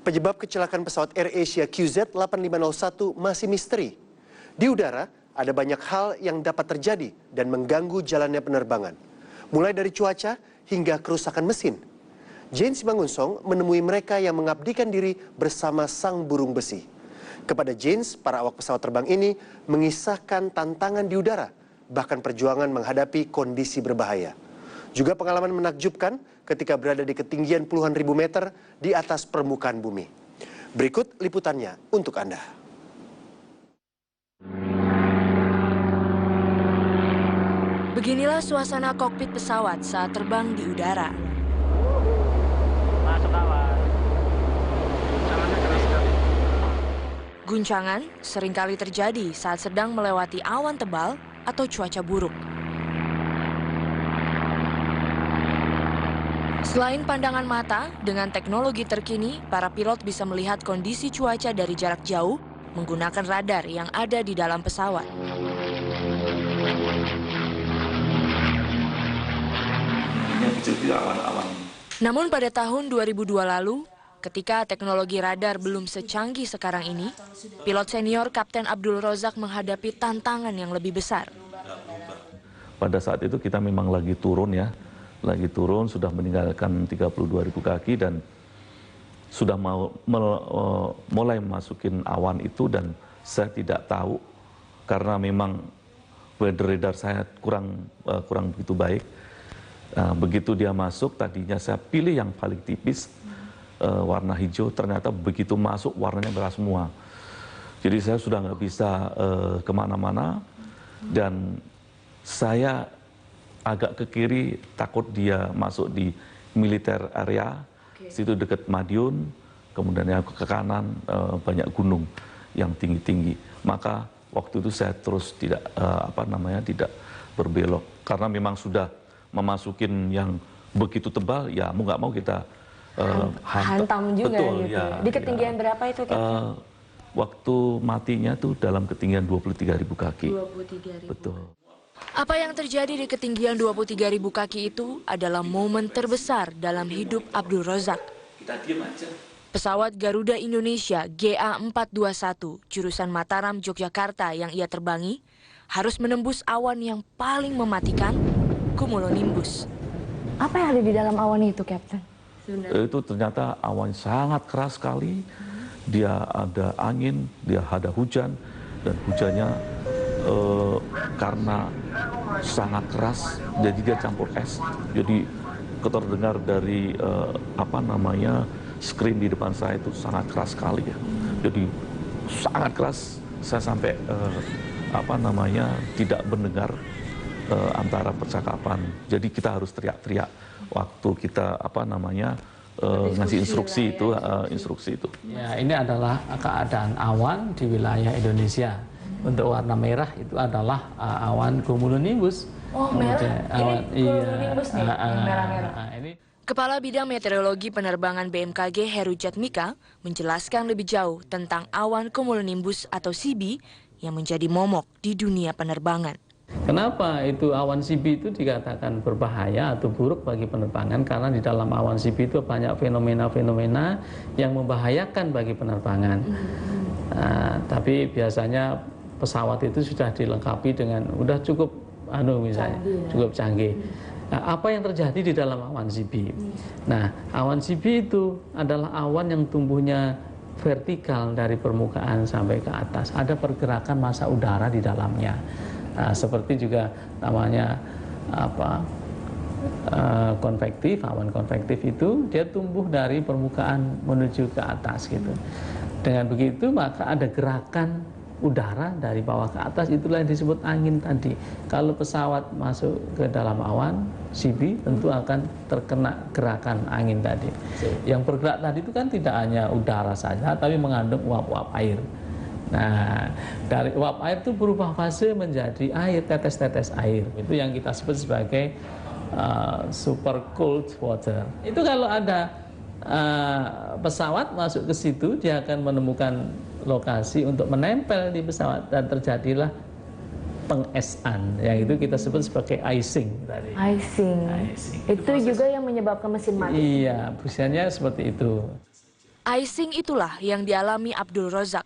Penyebab kecelakaan pesawat AirAsia QZ8501 masih misteri. Di udara, ada banyak hal yang dapat terjadi dan mengganggu jalannya penerbangan. Mulai dari cuaca hingga kerusakan mesin. Jane Simangunsong menemui mereka yang mengabdikan diri bersama sang burung besi. Kepada Jane, para awak pesawat terbang ini mengisahkan tantangan di udara, bahkan perjuangan menghadapi kondisi berbahaya. Juga pengalaman menakjubkan ketika berada di ketinggian puluhan ribu meter di atas permukaan bumi. Berikut liputannya untuk Anda. Beginilah suasana kokpit pesawat saat terbang di udara. Masuk awan. Guncangan seringkali terjadi saat sedang melewati awan tebal atau cuaca buruk. Selain pandangan mata, dengan teknologi terkini, para pilot bisa melihat kondisi cuaca dari jarak jauh menggunakan radar yang ada di dalam pesawat. Namun pada tahun 2002 lalu, ketika teknologi radar belum secanggih sekarang ini, pilot senior Kapten Abdul Rozak menghadapi tantangan yang lebih besar. Pada saat itu kita memang lagi turun ya. Lagi turun, sudah meninggalkan 32.000 kaki dan sudah mulai masukin awan itu, dan saya tidak tahu karena memang weather radar saya kurang begitu baik. Begitu dia masuk, tadinya saya pilih yang paling tipis, warna hijau, ternyata begitu masuk warnanya merah semua. Jadi saya sudah nggak bisa kemana-mana, dan saya agak ke kiri, takut dia masuk di militer area, situ dekat Madiun, kemudian yang ke kanan banyak gunung yang tinggi-tinggi. Maka waktu itu saya terus tidak tidak berbelok, karena memang sudah memasukin yang begitu tebal, ya mau nggak mau kita hantam juga. Betul, gitu. ya. Di ketinggian berapa itu? Waktu matinya tuh dalam ketinggian 23.000 kaki. 23.000. Betul. Apa yang terjadi di ketinggian 23.000 kaki itu adalah momen terbesar dalam hidup Abdul Rozak. Kita diam aja. Pesawat Garuda Indonesia GA421 jurusan Mataram, Yogyakarta yang ia terbangi harus menembus awan yang paling mematikan, cumulonimbus. Apa yang ada di dalam awan itu, Kapten? Itu ternyata awan sangat keras sekali. Dia ada angin, dia ada hujan, dan hujannya karena sangat keras, jadi dia campur es. Jadi terdengar dari screen di depan saya itu sangat keras sekali ya. Jadi sangat keras, saya sampai tidak mendengar antara percakapan. Jadi kita harus teriak-teriak waktu kita ngasih instruksi itu, instruksi itu. Ya, ini adalah keadaan awan di wilayah Indonesia. Untuk warna merah itu adalah awan cumulonimbus. Oh, merah. Ini cumulonimbus nih, merah-merah. Kepala Bidang Meteorologi Penerbangan BMKG Heru Jatmika menjelaskan lebih jauh tentang awan cumulonimbus atau CB yang menjadi momok di dunia penerbangan. Kenapa itu awan CB itu dikatakan berbahaya atau buruk bagi penerbangan? Karena di dalam awan CB itu banyak fenomena-fenomena yang membahayakan bagi penerbangan. Tapi biasanya pesawat itu sudah dilengkapi dengan udah cukup cukup canggih. Nah, apa yang terjadi di dalam awan CB? Nah, awan CB itu adalah awan yang tumbuhnya vertikal dari permukaan sampai ke atas. Ada pergerakan massa udara di dalamnya. Nah, seperti juga namanya konvektif, awan konvektif itu dia tumbuh dari permukaan menuju ke atas gitu. Dengan begitu maka ada gerakan udara dari bawah ke atas, itulah yang disebut angin tadi. Kalau pesawat masuk ke dalam awan CB tentu akan terkena gerakan angin tadi. Yang bergerak tadi itu kan tidak hanya udara saja, tapi mengandung uap-uap air. Nah, dari uap air itu berubah fase menjadi air, tetes-tetes air. Itu yang kita sebut sebagai super cold water. Itu kalau ada pesawat masuk ke situ, dia akan menemukan lokasi untuk menempel di pesawat dan terjadilah pengesan, yang itu kita sebut sebagai icing tadi. Icing. Itu juga yang menyebabkan mesin mati. Iya, biasanya seperti itu. Icing itulah yang dialami Abdul Razak.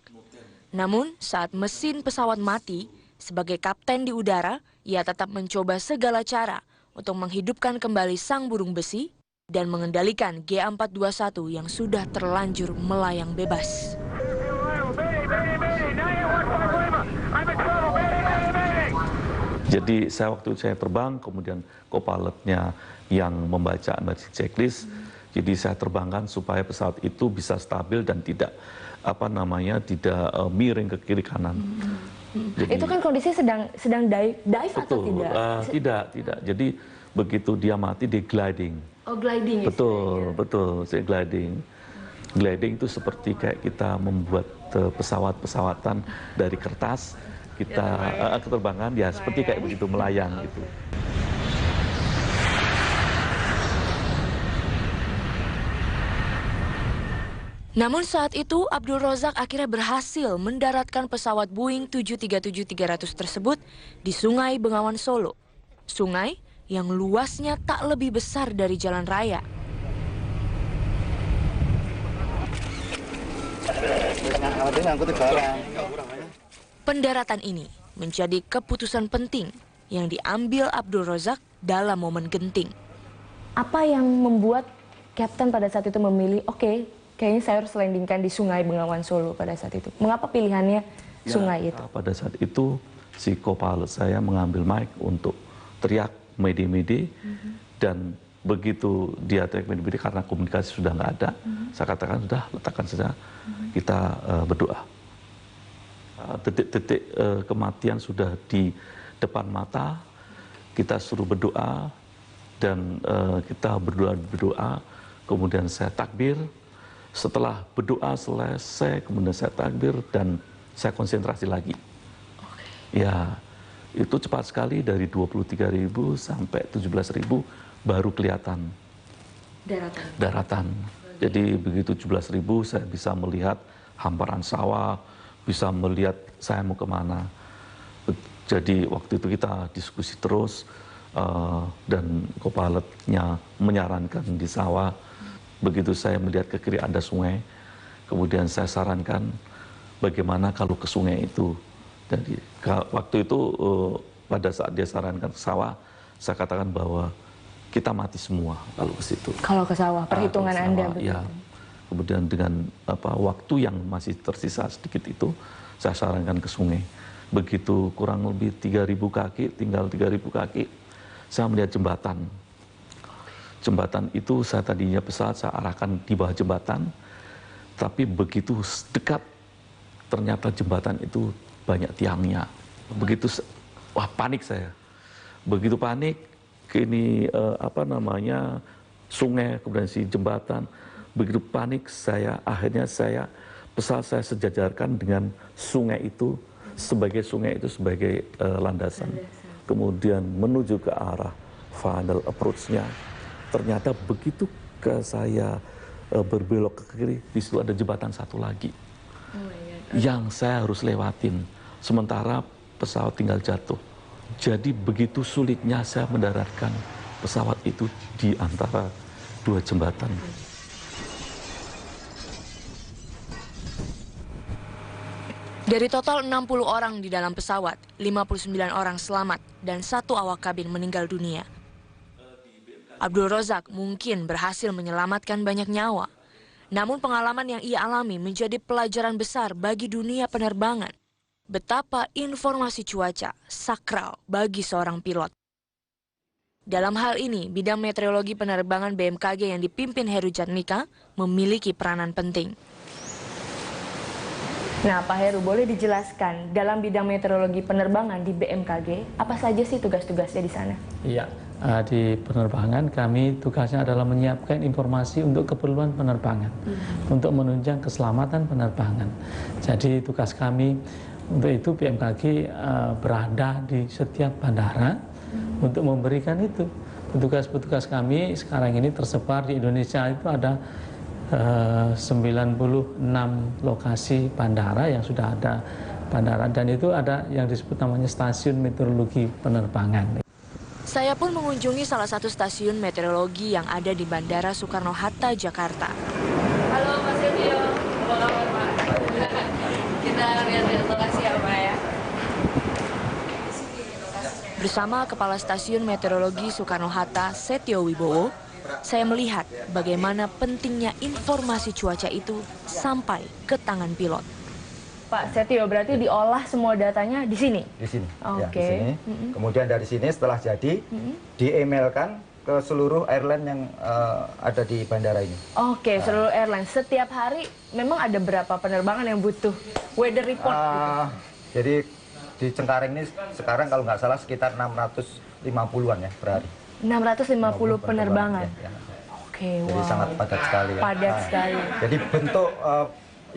Namun saat mesin pesawat mati, sebagai kapten di udara, ia tetap mencoba segala cara untuk menghidupkan kembali sang burung besi dan mengendalikan GA421 yang sudah terlanjur melayang bebas. Jadi waktu saya terbang, kemudian co-pilotnya yang membaca emergency checklist, jadi saya terbangkan supaya pesawat itu bisa stabil dan tidak tidak miring ke kiri kanan. Jadi, itu kan kondisi sedang dive atau tidak? Tidak. Jadi begitu dia mati, dia gliding. Oh, gliding. Betul, saya gliding. Gliding itu seperti kayak kita membuat pesawat-pesawatan dari kertas, kita keterbangan ya seperti kayak begitu melayang gitu. Namun saat itu Abdul Razak akhirnya berhasil mendaratkan pesawat Boeing 737-300 tersebut di Sungai Bengawan Solo. Sungai yang luasnya tak lebih besar dari jalan raya. Pendaratan ini menjadi keputusan penting yang diambil Abdul Razak dalam momen genting. Apa yang membuat Kapten pada saat itu memilih, kayaknya saya harus landingkan di Sungai Bengawan Solo pada saat itu? Mengapa pilihannya sungai itu? Pada saat itu si co-pilot saya mengambil mic untuk teriak mede-mede, dan begitu dia teriak mede-mede karena komunikasi sudah nggak ada, saya katakan sudah letakkan saja, kita berdoa. Detik-detik kematian sudah di depan mata, kita suruh berdoa dan kita berdoa, kemudian saya takbir. Setelah berdoa selesai, kemudian saya takbir dan saya konsentrasi lagi. Ya, itu cepat sekali dari 23.000 sampai 17.000 baru kelihatan daratan. Jadi begitu 17.000 saya bisa melihat hamparan sawah, bisa melihat saya mau kemana. Jadi waktu itu kita diskusi terus dan co-pilotnya menyarankan di sawah. Begitu saya melihat ke kiri ada sungai, kemudian saya sarankan bagaimana kalau ke sungai itu. Jadi waktu itu pada saat dia sarankan ke sawah, saya katakan bahwa kita mati semua kalau ke situ. Kalau ke sawah, perhitungan Anda begitu. Ya. Kemudian dengan waktu yang masih tersisa sedikit itu, saya sarankan ke sungai. Begitu kurang lebih 3.000 kaki, tinggal 3.000 kaki, saya melihat jembatan. Jembatan itu saya tadinya pesawat saya arahkan di bawah jembatan, tapi begitu dekat ternyata jembatan itu banyak tiangnya. Begitu panik saya. Begitu panik, ini sungai kemudian si jembatan. Begitu panik akhirnya pesawat saya sejajarkan dengan sungai itu sebagai landasan. Kemudian menuju ke arah final approach-nya. Ternyata begitu saya berbelok ke kiri, di situ ada jembatan satu lagi yang saya harus lewatin. Sementara pesawat tinggal jatuh. Jadi begitu sulitnya saya mendaratkan pesawat itu di antara dua jembatan. Dari total 60 orang di dalam pesawat, 59 orang selamat dan 1 awak kabin meninggal dunia. Abdul Razak mungkin berhasil menyelamatkan banyak nyawa. Namun pengalaman yang ia alami menjadi pelajaran besar bagi dunia penerbangan. Betapa informasi cuaca sakral bagi seorang pilot. Dalam hal ini, bidang meteorologi penerbangan BMKG yang dipimpin Heru Jatmika memiliki peranan penting. Nah, Pak Heru, boleh dijelaskan dalam bidang meteorologi penerbangan di BMKG, apa saja sih tugas-tugasnya di sana? Iya, di penerbangan kami tugasnya adalah menyiapkan informasi untuk keperluan penerbangan, untuk menunjang keselamatan penerbangan. Jadi tugas kami untuk itu BMKG berada di setiap bandara untuk memberikan itu. Petugas-petugas kami sekarang ini tersebar di Indonesia itu ada 96 lokasi bandara yang sudah ada bandara, dan itu ada yang disebut namanya stasiun meteorologi penerbangan. Saya pun mengunjungi salah satu stasiun meteorologi yang ada di Bandara Soekarno-Hatta, Jakarta. Halo Mas Setio, apa kabar Pak? Kita lihat-lihat lokasi ya Pak ya. Bersama Kepala Stasiun Meteorologi Soekarno-Hatta, Setio Wibowo, saya melihat bagaimana pentingnya informasi cuaca itu sampai ke tangan pilot. Pak Setio, berarti diolah semua datanya di sini? Di sini. Oke. Ya, di sini. Kemudian dari sini setelah jadi, di-emailkan ke seluruh airline yang ada di bandara ini. Oke, seluruh airline. Setiap hari memang ada berapa penerbangan yang butuh weather report? Jadi di Cengkareng ini sekarang kalau nggak salah sekitar 650-an ya per hari. 650 penerbangan. Ya. Oke, Jadi wow. sangat padat sekali ya. Padat sekali. Jadi bentuk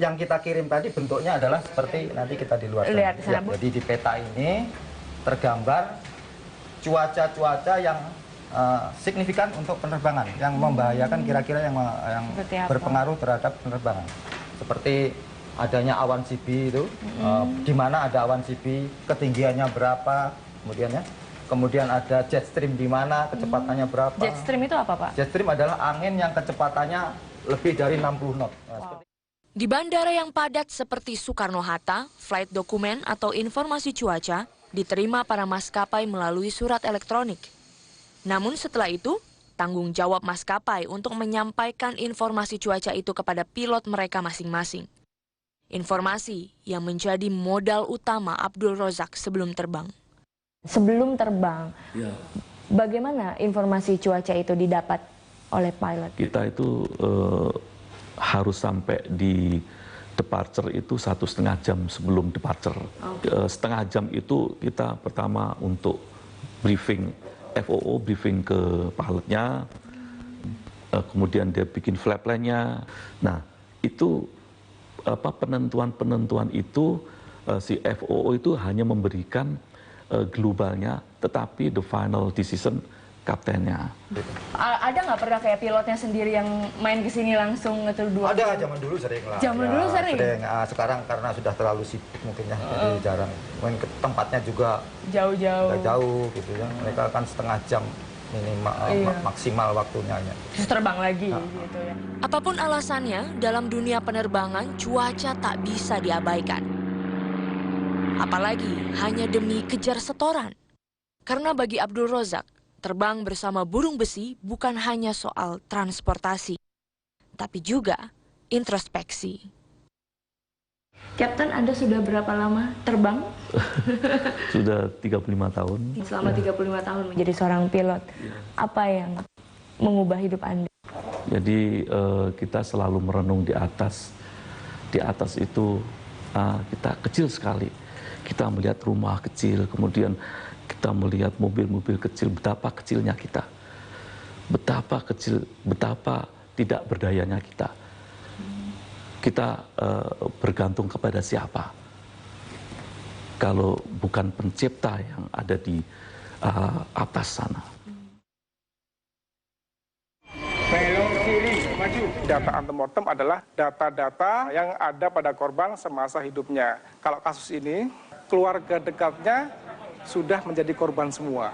yang kita kirim tadi bentuknya adalah seperti nanti kita di luar sana. Lihat di sana, Bu. Jadi di peta ini tergambar cuaca-cuaca yang signifikan untuk penerbangan, yang membahayakan kira-kira yang berpengaruh terhadap penerbangan. Seperti adanya awan CB itu, di mana ada awan CB, ketinggiannya berapa, kemudian ada jet stream di mana, kecepatannya berapa. Jet stream itu apa, Pak? Jet stream adalah angin yang kecepatannya lebih dari 60 knot. Wow. Di bandara yang padat seperti Soekarno-Hatta, flight dokumen atau informasi cuaca diterima para maskapai melalui surat elektronik. Namun setelah itu, tanggung jawab maskapai untuk menyampaikan informasi cuaca itu kepada pilot mereka masing-masing. Informasi yang menjadi modal utama Abdul Rozak sebelum terbang. Sebelum terbang, bagaimana informasi cuaca itu didapat oleh pilot? Kita itu harus sampai di departure itu 1,5 jam sebelum departure. Setengah jam itu kita pertama untuk briefing, FOO briefing ke pilotnya, kemudian dia bikin flight plan-nya. Nah, itu penentuan-penentuan itu si FOO itu hanya memberikan globalnya, tetapi the final decision kaptennya. Ada nggak pernah kayak pilotnya sendiri yang main ke sini langsung ngetur dua? Ada, zaman dulu sering lah. Zaman dulu sering? Sekarang karena sudah terlalu sibuk mungkin ya, jadi jarang. Mungkin ke tempatnya juga jauh gitu ya. Mereka kan setengah jam minimal, maksimal waktunya. Terus terbang lagi gitu ya. Apapun alasannya, dalam dunia penerbangan cuaca tak bisa diabaikan. Apalagi hanya demi kejar setoran. Karena bagi Abdul Rozak, terbang bersama burung besi bukan hanya soal transportasi, tapi juga introspeksi. Kapten, Anda sudah berapa lama terbang? Sudah 35 tahun. Selama 35 tahun menjadi seorang pilot. Apa yang mengubah hidup Anda? Jadi kita selalu merenung di atas. Di atas itu kita kecil sekali. Kita melihat rumah kecil, kemudian kita melihat mobil-mobil kecil, betapa kecilnya kita. Betapa kecil, betapa tidak berdayanya kita. Kita bergantung kepada siapa? Kalau bukan pencipta yang ada di atas sana. Data antemortem adalah data-data yang ada pada korban semasa hidupnya. Kalau kasus ini, keluarga dekatnya sudah menjadi korban semua.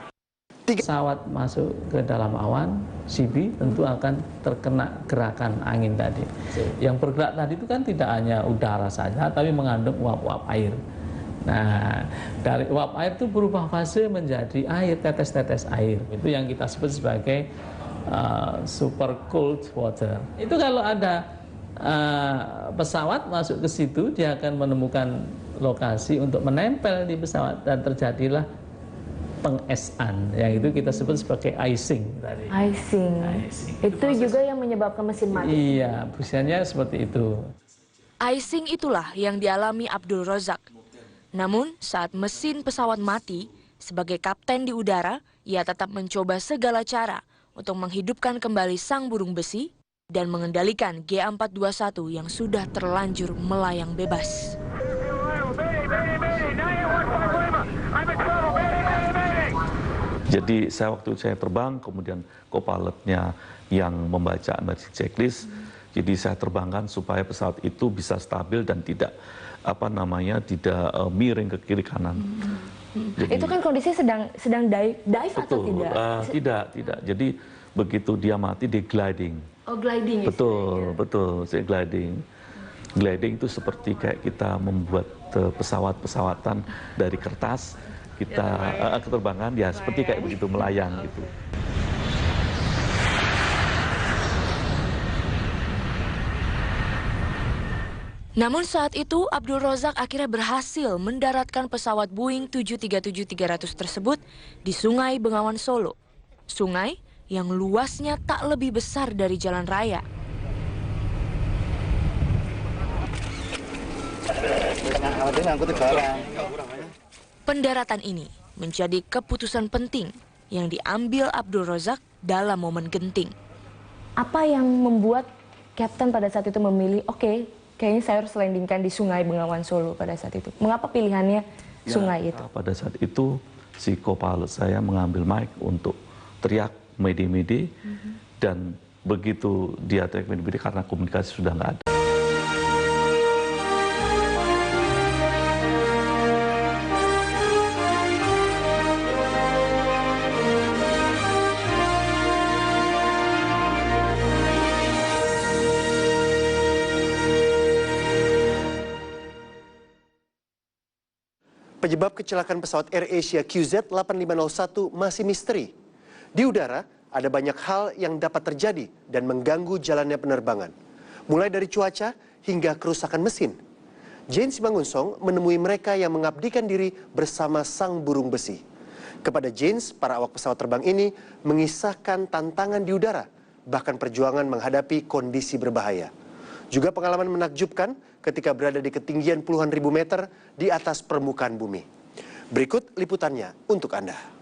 Pesawat masuk ke dalam awan, CB tentu akan terkena gerakan angin tadi. Yang bergerak tadi itu kan tidak hanya udara saja, tapi mengandung uap-uap air. Nah, dari uap air itu berubah fase menjadi air, tetes-tetes air. Itu yang kita sebut sebagai super cold water. Itu kalau ada pesawat masuk ke situ, dia akan menemukan lokasi untuk menempel di pesawat dan terjadilah pengesan, yang itu kita sebut sebagai icing tadi. Icing. Itu juga yang menyebabkan mesin mati. Iya, biasanya seperti itu. Icing itulah yang dialami Abdul Rozak. Namun saat mesin pesawat mati, sebagai kapten di udara, ia tetap mencoba segala cara untuk menghidupkan kembali sang burung besi dan mengendalikan G421 yang sudah terlanjur melayang bebas. Jadi waktu saya terbang, kemudian co-pilotnya yang membaca emergency checklist. Jadi saya terbangkan supaya pesawat itu bisa stabil dan tidak tidak miring ke kiri kanan. Jadi, itu kan kondisi sedang dive atau tidak? Tidak. Jadi begitu dia mati, dia gliding. Oh, gliding. Betul, betul, sea gliding. Gliding itu seperti kayak kita membuat pesawat-pesawatan dari kertas, kita keterbangan ya seperti kayak begitu melayang gitu. Namun saat itu Abdul Rozak akhirnya berhasil mendaratkan pesawat Boeing 737-300 tersebut di Sungai Bengawan Solo. Sungai yang luasnya tak lebih besar dari jalan raya. Pendaratan ini menjadi keputusan penting yang diambil Abdul Rozak dalam momen genting. Apa yang membuat Kapten pada saat itu memilih, oke, kayaknya saya harus landingkan di Sungai Bengawan Solo pada saat itu? Mengapa pilihannya sungai itu? Pada saat itu si co-pilot saya mengambil mic untuk teriak Mayday, dan begitu dia teriak Mayday karena komunikasi sudah nggak ada. Penyebab kecelakaan pesawat AirAsia QZ 8501 masih misteri. Di udara, ada banyak hal yang dapat terjadi dan mengganggu jalannya penerbangan. Mulai dari cuaca hingga kerusakan mesin. Jane Simangunsong menemui mereka yang mengabdikan diri bersama sang burung besi. Kepada Jane, para awak pesawat terbang ini mengisahkan tantangan di udara, bahkan perjuangan menghadapi kondisi berbahaya. Juga pengalaman menakjubkan ketika berada di ketinggian puluhan ribu meter di atas permukaan bumi. Berikut liputannya untuk Anda.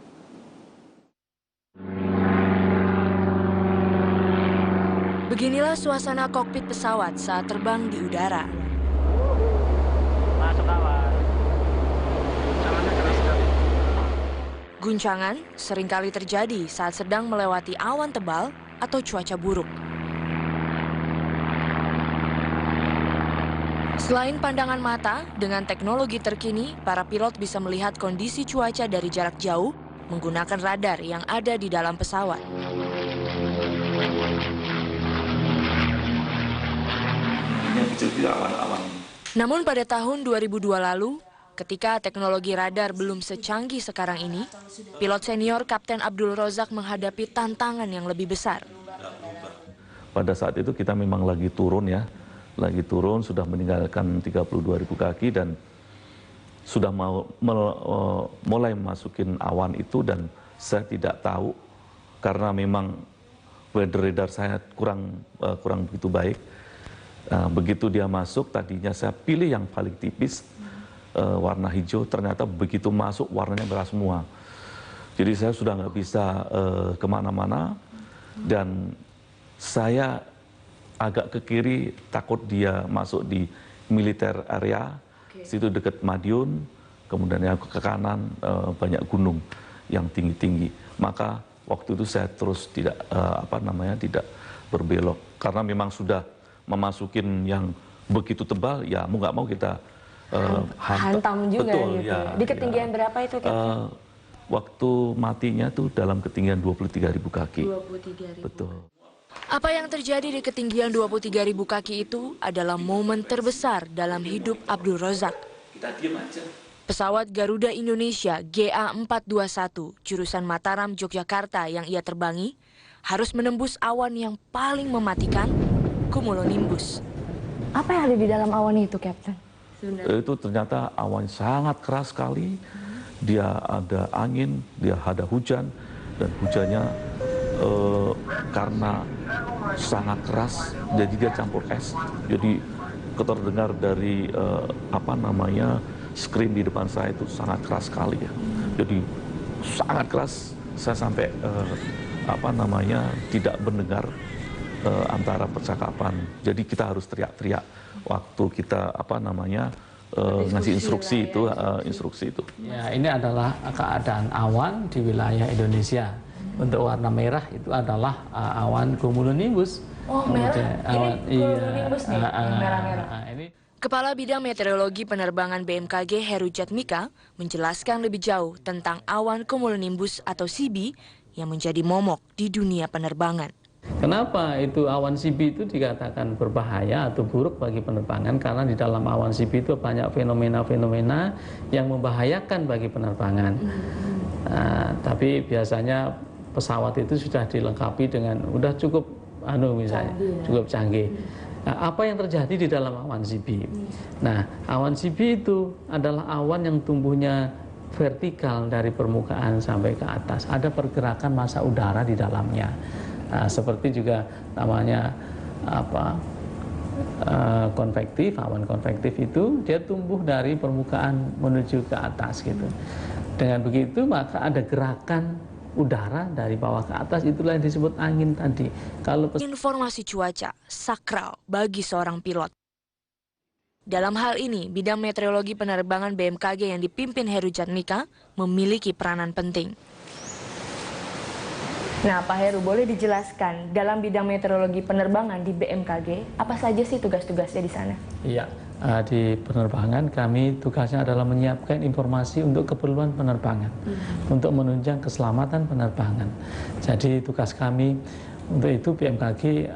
Beginilah suasana kokpit pesawat saat terbang di udara. Masuk awal. Guncangan seringkali terjadi saat sedang melewati awan tebal atau cuaca buruk. Selain pandangan mata, dengan teknologi terkini, para pilot bisa melihat kondisi cuaca dari jarak jauh menggunakan radar yang ada di dalam pesawat. Namun pada tahun 2002 lalu, ketika teknologi radar belum secanggih sekarang ini, pilot senior Kapten Abdul Rozak menghadapi tantangan yang lebih besar. Pada saat itu kita memang lagi turun ya. Lagi turun, sudah meninggalkan 32.000 kaki dan sudah mulai masukin awan itu, dan saya tidak tahu karena memang weather radar saya kurang begitu baik. Begitu dia masuk, tadinya saya pilih yang paling tipis, warna hijau, ternyata begitu masuk warnanya merah semua. Jadi saya sudah nggak bisa kemana-mana, dan saya agak ke kiri, takut dia masuk di militer area, situ dekat Madiun, kemudian yang ke kanan banyak gunung yang tinggi-tinggi. Maka waktu itu saya terus tidak tidak berbelok, karena memang sudah memasukin yang begitu tebal, ya mau nggak mau kita hantam juga. Betul, gitu. Ya, di ketinggian berapa itu? Waktu matinya tuh dalam ketinggian 23.000 kaki. 23.000. Betul. Apa yang terjadi di ketinggian 23.000 kaki itu adalah momen terbesar dalam hidup Abdul Rozak. Pesawat Garuda Indonesia GA421 jurusan Mataram, Yogyakarta yang ia terbangi harus menembus awan yang paling mematikan, cumulonimbus. Apa yang ada di dalam awan itu, Kapten? Itu ternyata awan sangat keras sekali. Dia ada angin, dia ada hujan, dan hujannya karena sangat keras, jadi dia campur es. Jadi terdengar dari screen di depan saya itu sangat keras sekali ya. Jadi sangat keras, saya sampai tidak mendengar antara percakapan. Jadi kita harus teriak-teriak waktu kita ngasih instruksi itu, instruksi itu. Ya, ini adalah keadaan awan di wilayah Indonesia. Untuk warna merah itu adalah awan cumulonimbus. Oh, merah. Awan, ini cumulonimbus nih, merah-merah. Kepala Bidang Meteorologi Penerbangan BMKG Heru Jatmika menjelaskan lebih jauh tentang awan cumulonimbus atau CB yang menjadi momok di dunia penerbangan. Kenapa itu awan CB itu dikatakan berbahaya atau buruk bagi penerbangan? Karena di dalam awan CB itu banyak fenomena-fenomena yang membahayakan bagi penerbangan. Tapi biasanya pesawat itu sudah dilengkapi dengan udah cukup misalnya cukup canggih. Nah, apa yang terjadi di dalam awan CB? Nah, awan CB itu adalah awan yang tumbuhnya vertikal dari permukaan sampai ke atas. Ada pergerakan massa udara di dalamnya. Seperti juga namanya konvektif, awan konvektif itu dia tumbuh dari permukaan menuju ke atas gitu. Dengan begitu maka ada gerakan udara dari bawah ke atas, itulah yang disebut angin tadi. Kalau informasi cuaca sakral bagi seorang pilot. Dalam hal ini, bidang meteorologi penerbangan BMKG yang dipimpin Heru Jatmika memiliki peranan penting. Nah, Pak Heru, boleh dijelaskan dalam bidang meteorologi penerbangan di BMKG, apa saja sih tugas-tugasnya di sana? Iya, di penerbangan kami tugasnya adalah menyiapkan informasi untuk keperluan penerbangan, untuk menunjang keselamatan penerbangan. Jadi tugas kami untuk itu BMKG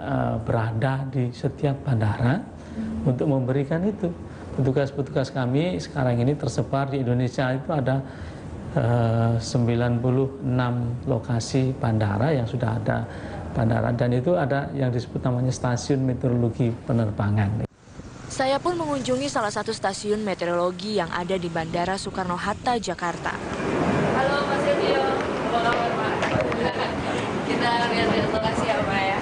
berada di setiap bandara untuk memberikan itu. Petugas-petugas kami sekarang ini tersebar di Indonesia itu ada 96 lokasi bandara yang sudah ada bandara, dan itu ada yang disebut namanya stasiun meteorologi penerbangan. Saya pun mengunjungi salah satu stasiun meteorologi yang ada di Bandara Soekarno-Hatta, Jakarta. Halo Mas Setio, apa kabar Pak? Kita lihat-lihat lokasi ya Pak ya.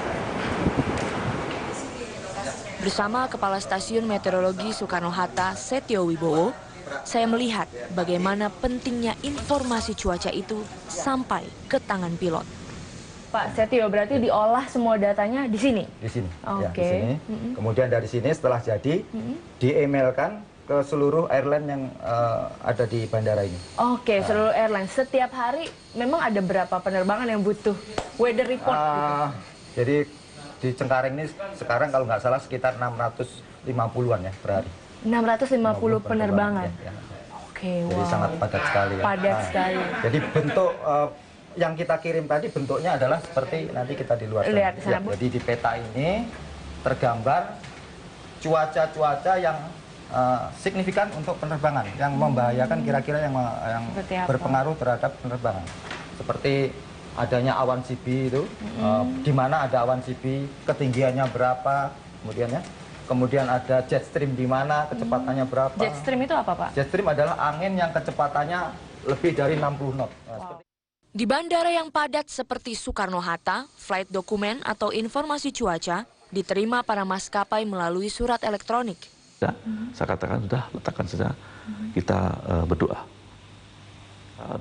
Bersama Kepala Stasiun Meteorologi Soekarno-Hatta, Setio Wibowo, saya melihat bagaimana pentingnya informasi cuaca itu sampai ke tangan pilot. Pak Setio, berarti diolah semua datanya di sini? Di sini. Oke. Ya, di sini. Kemudian dari sini setelah jadi, di-emailkan ke seluruh airline yang ada di bandara ini. Oke, seluruh airline. Setiap hari memang ada berapa penerbangan yang butuh weather report gitu? Jadi di Cengkareng ini sekarang kalau nggak salah sekitar 650-an ya per hari. 650 penerbangan. Ya. Oke, Jadi wow. sangat padat sekali ya. Padat sekali. Jadi bentuk yang kita kirim tadi bentuknya adalah seperti nanti kita di luar sana. Lihat di sana, Bu. Jadi di peta ini tergambar cuaca-cuaca yang signifikan untuk penerbangan, yang membahayakan kira-kira yang berpengaruh terhadap penerbangan. Seperti adanya awan CB itu, di mana ada awan CB, ketinggiannya berapa, kemudian ada jet stream di mana, kecepatannya berapa. Jet stream itu apa, Pak? Jet stream adalah angin yang kecepatannya lebih dari 60 knot. Wow. Di bandara yang padat seperti Soekarno-Hatta, flight dokumen atau informasi cuaca diterima para maskapai melalui surat elektronik. Saya katakan sudah, letakkan saja, kita berdoa.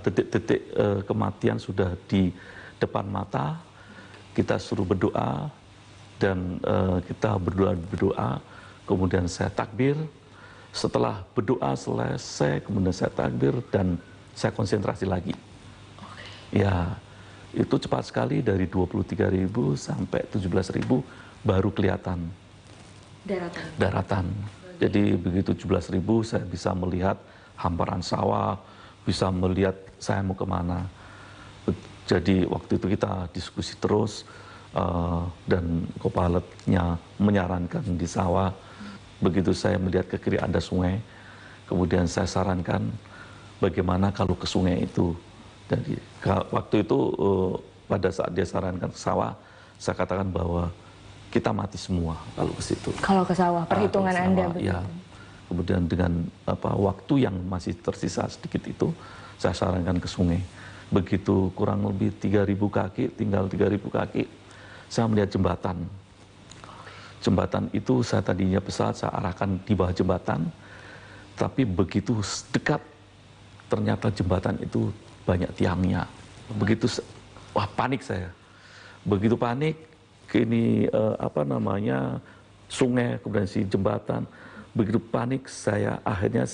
Detik-detik kematian sudah di depan mata, kita suruh berdoa, dan kita berdoa, kemudian saya takbir. Setelah berdoa selesai, kemudian saya takbir dan saya konsentrasi lagi. Ya, itu cepat sekali, dari 23.000 sampai 17.000 baru kelihatan daratan. Jadi begitu 17.000 saya bisa melihat hamparan sawah, bisa melihat saya mau kemana. Jadi waktu itu kita diskusi terus, dan co-pilotnya menyarankan di sawah. Begitu saya melihat ke kiri ada sungai, kemudian saya sarankan bagaimana kalau ke sungai itu. Jadi waktu itu pada saat dia sarankan ke sawah, saya katakan bahwa kita mati semua kalau ke situ. Kalau ke sawah, perhitungan Anda begitu. Ya. Kemudian dengan waktu yang masih tersisa sedikit itu, saya sarankan ke sungai. Begitu kurang lebih 3.000 kaki, tinggal 3.000 kaki, saya melihat jembatan. Jembatan itu saya tadinya pesawat saya arahkan di bawah jembatan, tapi begitu dekat ternyata jembatan itu banyak tiangnya. Begitu, wah panik saya. Begitu panik, ini sungai, kemudian si jembatan. Begitu panik akhirnya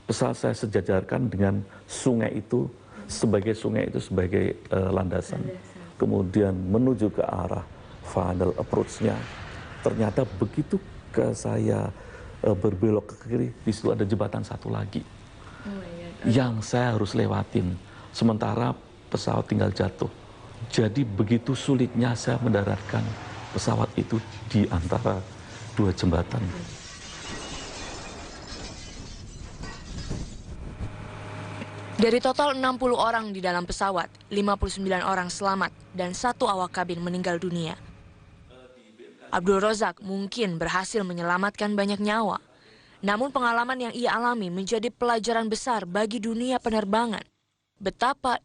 pesawat saya sejajarkan dengan sungai itu sebagai landasan. Kemudian menuju ke arah final approach-nya. Ternyata begitu saya berbelok ke kiri, di situ ada jembatan satu lagi yang saya harus lewatin. Sementara pesawat tinggal jatuh. Jadi begitu sulitnya saya mendaratkan pesawat itu di antara dua jembatan. Dari total 60 orang di dalam pesawat, 59 orang selamat dan 1 awak kabin meninggal dunia. Abdul Rozak mungkin berhasil menyelamatkan banyak nyawa. Namun pengalaman yang ia alami menjadi pelajaran besar bagi dunia penerbangan. Betapa